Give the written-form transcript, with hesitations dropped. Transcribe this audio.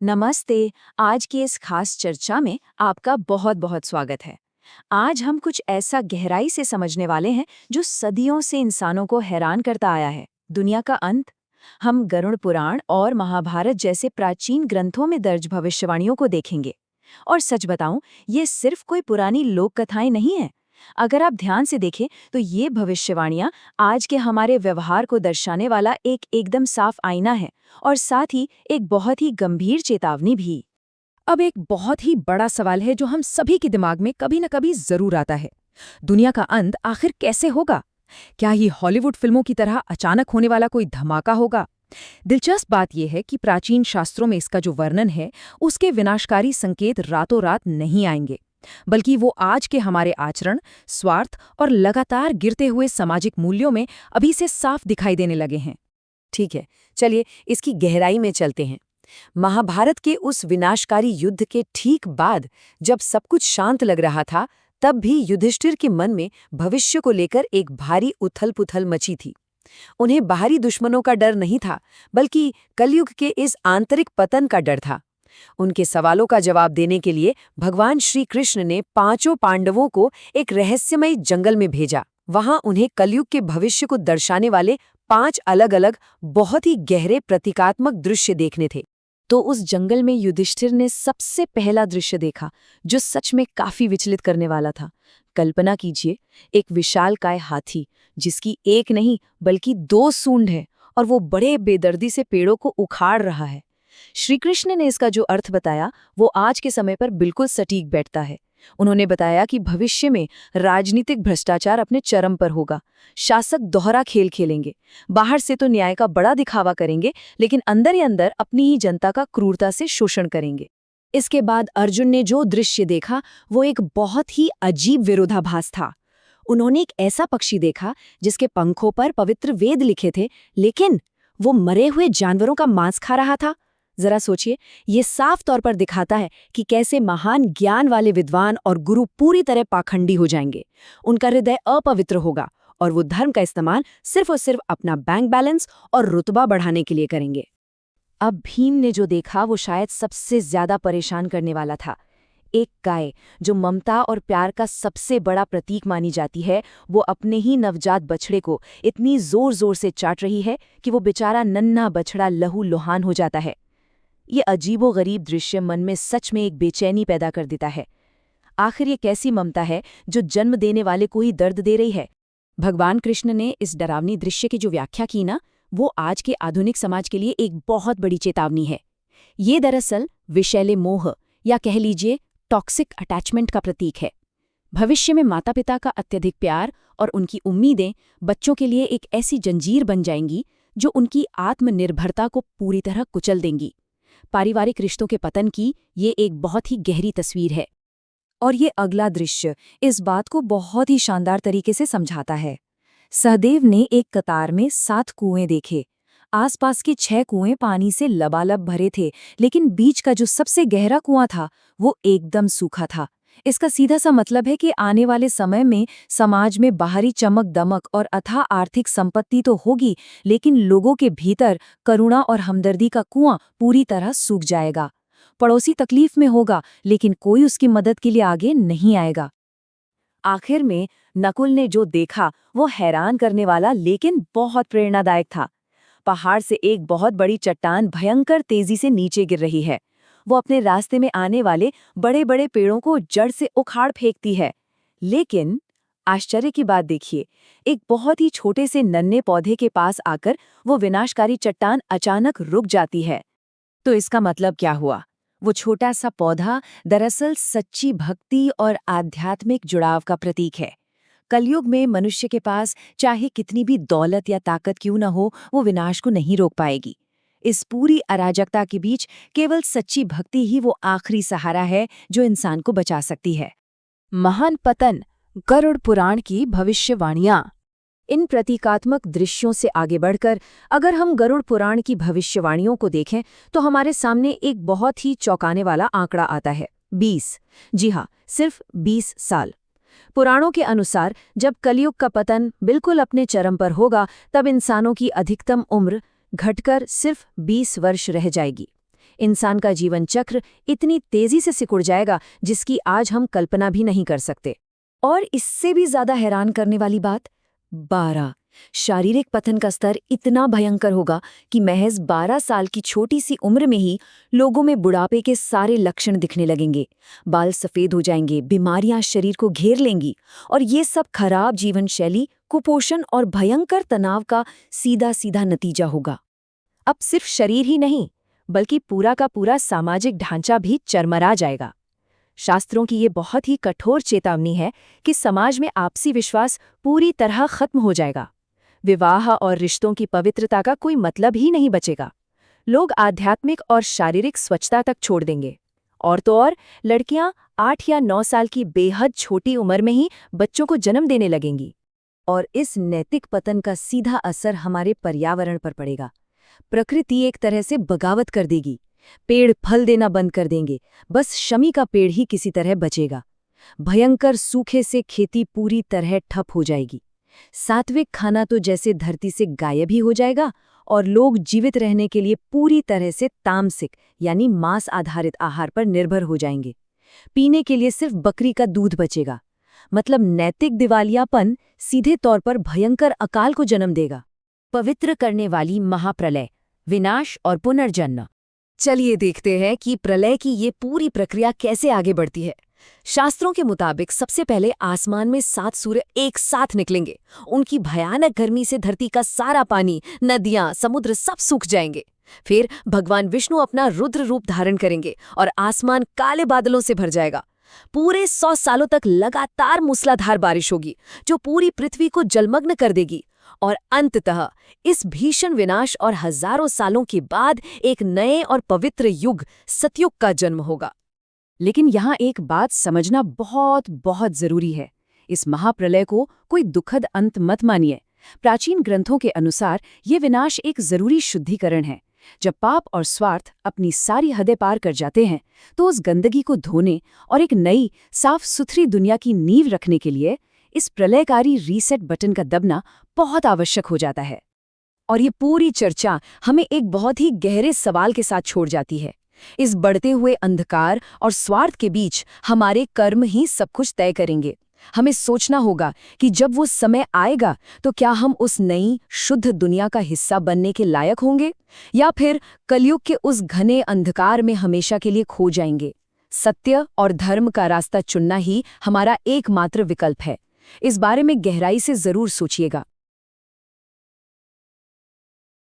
नमस्ते। आज की इस खास चर्चा में आपका बहुत बहुत स्वागत है। आज हम कुछ ऐसा गहराई से समझने वाले हैं जो सदियों से इंसानों को हैरान करता आया है, दुनिया का अंत। हम गरुड़ पुराण और महाभारत जैसे प्राचीन ग्रंथों में दर्ज भविष्यवाणियों को देखेंगे। और सच बताऊं, ये सिर्फ कोई पुरानी लोक कथाएं नहीं हैं। अगर आप ध्यान से देखें तो ये भविष्यवाणियां आज के हमारे व्यवहार को दर्शाने वाला एक एकदम साफ आईना है और साथ ही एक बहुत ही गंभीर चेतावनी भी। अब एक बहुत ही बड़ा सवाल है जो हम सभी के दिमाग में कभी न कभी जरूर आता है। दुनिया का अंत आखिर कैसे होगा? क्या ये हॉलीवुड फिल्मों की तरह अचानक होने वाला कोई धमाका होगा? दिलचस्प बात यह है कि प्राचीन शास्त्रों में इसका जो वर्णन है, उसके विनाशकारी संकेत रातों रात नहीं आएंगे, बल्कि वो आज के हमारे आचरण, स्वार्थ और लगातार गिरते हुए सामाजिक मूल्यों में अभी से साफ दिखाई देने लगे हैं। ठीक है, चलिए इसकी गहराई में चलते हैं। महाभारत के उस विनाशकारी युद्ध के ठीक बाद, जब सब कुछ शांत लग रहा था, तब भी युधिष्ठिर के मन में भविष्य को लेकर एक भारी उथल-पुथल मची थी। उन्हें बाहरी दुश्मनों का डर नहीं था, बल्कि कलयुग के इस आंतरिक पतन का डर था। उनके सवालों का जवाब देने के लिए भगवान श्री कृष्ण ने पांचों पांडवों को एक रहस्यमय जंगल में भेजा। वहां उन्हें कलयुग के भविष्य को दर्शाने वाले 5 अलग-अलग बहुत ही गहरे प्रतीकात्मक दृश्य देखने थे। तो उस जंगल में युधिष्ठिर ने सबसे पहला दृश्य देखा, जो सच में काफी विचलित करने वाला था। कल्पना कीजिए, एक विशालकाय हाथी जिसकी एक नहीं बल्कि 2 सूंड है और वो बड़े बेदर्दी से पेड़ों को उखाड़ रहा है। श्री कृष्ण ने इसका जो अर्थ बताया, वो आज के समय पर बिल्कुल सटीक बैठता है। उन्होंने बताया कि भविष्य में राजनीतिक भ्रष्टाचार अपने चरम पर होगा। शासक दोहरा खेल खेलेंगे, बाहर से तो न्याय का बड़ा दिखावा करेंगे, लेकिन अंदर ही अंदर अपनी ही जनता का क्रूरता से शोषण करेंगे। इसके बाद अर्जुन ने जो दृश्य देखा, वो एक बहुत ही अजीब विरोधाभास था। उन्होंने एक ऐसा पक्षी देखा जिसके पंखों पर पवित्र वेद लिखे थे, लेकिन वो मरे हुए जानवरों का मांस खा रहा था। जरा सोचिए, ये साफ तौर पर दिखाता है कि कैसे महान ज्ञान वाले विद्वान और गुरु पूरी तरह पाखंडी हो जाएंगे। उनका हृदय अपवित्र होगा और वो धर्म का इस्तेमाल सिर्फ और सिर्फ अपना बैंक बैलेंस और रुतबा बढ़ाने के लिए करेंगे। अब भीम ने जो देखा वो शायद सबसे ज्यादा परेशान करने वाला था। एक गाय जो ममता और प्यार का सबसे बड़ा प्रतीक मानी जाती है, वो अपने ही नवजात बछड़े को इतनी जोर जोर से चाट रही है कि वो बेचारा नन्हा बछड़ा लहू लुहान हो जाता है। ये अजीबोगरीब दृश्य मन में सच में एक बेचैनी पैदा कर देता है। आखिर ये कैसी ममता है जो जन्म देने वाले को ही दर्द दे रही है? भगवान कृष्ण ने इस डरावनी दृश्य की जो व्याख्या की ना, वो आज के आधुनिक समाज के लिए एक बहुत बड़ी चेतावनी है। ये दरअसल विषैले मोह या कह लीजिए टॉक्सिक अटैचमेंट का प्रतीक है। भविष्य में माता पिता का अत्यधिक प्यार और उनकी उम्मीदें बच्चों के लिए एक ऐसी जंजीर बन जाएंगी जो उनकी आत्मनिर्भरता को पूरी तरह कुचल देंगी। पारिवारिक रिश्तों के पतन की ये एक बहुत ही गहरी तस्वीर है। और ये अगला दृश्य इस बात को बहुत ही शानदार तरीके से समझाता है। सहदेव ने एक कतार में 7 कुएं देखे। आसपास के 6 कुएं पानी से लबालब भरे थे, लेकिन बीच का जो सबसे गहरा कुआं था, वो एकदम सूखा था। इसका सीधा सा मतलब है कि आने वाले समय में समाज में बाहरी चमक दमक और अथाह आर्थिक संपत्ति तो होगी, लेकिन लोगों के भीतर करुणा और हमदर्दी का कुआं पूरी तरह सूख जाएगा। पड़ोसी तकलीफ में होगा, लेकिन कोई उसकी मदद के लिए आगे नहीं आएगा। आखिर में नकुल ने जो देखा वो हैरान करने वाला लेकिन बहुत प्रेरणादायक था। पहाड़ से एक बहुत बड़ी चट्टान भयंकर तेजी से नीचे गिर रही है। वो अपने रास्ते में आने वाले बड़े बड़े पेड़ों को जड़ से उखाड़ फेंकती है। लेकिन आश्चर्य की बात देखिए, एक बहुत ही छोटे से नन्हे पौधे के पास आकर वो विनाशकारी चट्टान अचानक रुक जाती है। तो इसका मतलब क्या हुआ? वो छोटा सा पौधा दरअसल सच्ची भक्ति और आध्यात्मिक जुड़ाव का प्रतीक है। कलयुग में मनुष्य के पास चाहे कितनी भी दौलत या ताकत क्यों न हो, वो विनाश को नहीं रोक पाएगी। इस पूरी अराजकता के बीच केवल सच्ची भक्ति ही वो आखिरी सहारा है जो इंसान को बचा सकती है। महान पतन, गरुड़ पुराण की भविष्यवाणियां। इन प्रतीकात्मक दृश्यों से आगे बढ़कर अगर हम गरुड़ पुराण की भविष्यवाणियों को देखें तो हमारे सामने एक बहुत ही चौंकाने वाला आंकड़ा आता है, 20। जी हाँ, सिर्फ 20 साल। पुराणों के अनुसार जब कलयुग का पतन बिल्कुल अपने चरम पर होगा, तब इंसानों की अधिकतम उम्र घटकर सिर्फ 20 वर्ष रह जाएगी। इंसान का जीवन चक्र इतनी तेजी से सिकुड़ जाएगा जिसकी आज हम कल्पना भी नहीं कर सकते। और इससे भी ज्यादा हैरान करने वाली बात, 12 शारीरिक पतन का स्तर इतना भयंकर होगा कि महज 12 साल की छोटी सी उम्र में ही लोगों में बुढ़ापे के सारे लक्षण दिखने लगेंगे। बाल सफेद हो जाएंगे, बीमारियां शरीर को घेर लेंगी, और ये सब खराब जीवन शैली, कुपोषण और भयंकर तनाव का सीधा सीधा नतीजा होगा। अब सिर्फ शरीर ही नहीं, बल्कि पूरा का पूरा सामाजिक ढांचा भी चरमरा जाएगा। शास्त्रों की ये बहुत ही कठोर चेतावनी है कि समाज में आपसी विश्वास पूरी तरह खत्म हो जाएगा। विवाह और रिश्तों की पवित्रता का कोई मतलब ही नहीं बचेगा। लोग आध्यात्मिक और शारीरिक स्वच्छता तक छोड़ देंगे। और तो और लड़कियां 8 या 9 साल की बेहद छोटी उम्र में ही बच्चों को जन्म देने लगेंगी। और इस नैतिक पतन का सीधा असर हमारे पर्यावरण पर पड़ेगा। प्रकृति एक तरह से बगावत कर देगी। पेड़ फल देना बंद कर देंगे, बस शमी का पेड़ ही किसी तरह बचेगा। भयंकर सूखे से खेती पूरी तरह ठप हो जाएगी। सात्विक खाना तो जैसे धरती से गायब ही हो जाएगा, और लोग जीवित रहने के लिए पूरी तरह से तामसिक यानी मांस आधारित आहार पर निर्भर हो जाएंगे। पीने के लिए सिर्फ बकरी का दूध बचेगा। मतलब नैतिक दिवालियापन सीधे तौर पर भयंकर अकाल को जन्म देगा। पवित्र करने वाली महाप्रलय, विनाश और पुनर्जन्म। चलिए देखते हैं कि प्रलय की ये पूरी प्रक्रिया कैसे आगे बढ़ती है। शास्त्रों के मुताबिक सबसे पहले आसमान में 7 सूर्य एक साथ निकलेंगे। उनकी भयानक गर्मी से धरती का सारा पानी, नदियां, समुद्र सब सूख जाएंगे। फिर भगवान विष्णु अपना रुद्र रूप धारण करेंगे और आसमान काले बादलों से भर जाएगा। पूरे 100 सालों तक लगातार मूसलाधार बारिश होगी जो पूरी पृथ्वी को जलमग्न कर देगी। और अंततः इस भीषण विनाश और हजारों सालों के बाद एक नए और पवित्र युग, सतयुग का जन्म होगा। लेकिन यहाँ एक बात समझना बहुत बहुत जरूरी है। इस महाप्रलय को कोई दुखद अंत मत मानिए। प्राचीन ग्रंथों के अनुसार ये विनाश एक जरूरी शुद्धिकरण है। जब पाप और स्वार्थ अपनी सारी हदें पार कर जाते हैं, तो उस गंदगी को धोने और एक नई, साफ सुथरी दुनिया की नींव रखने के लिए इस प्रलयकारी रीसेट बटन का दबना बहुत आवश्यक हो जाता है। और ये पूरी चर्चा हमें एक बहुत ही गहरे सवाल के साथ छोड़ जाती है। इस बढ़ते हुए अंधकार और स्वार्थ के बीच हमारे कर्म ही सब कुछ तय करेंगे। हमें सोचना होगा कि जब वो समय आएगा तो क्या हम उस नई, शुद्ध दुनिया का हिस्सा बनने के लायक होंगे, या फिर कलयुग के उस घने अंधकार में हमेशा के लिए खो जाएंगे। सत्य और धर्म का रास्ता चुनना ही हमारा एकमात्र विकल्प है। इस बारे में गहराई से जरूर सोचिएगा।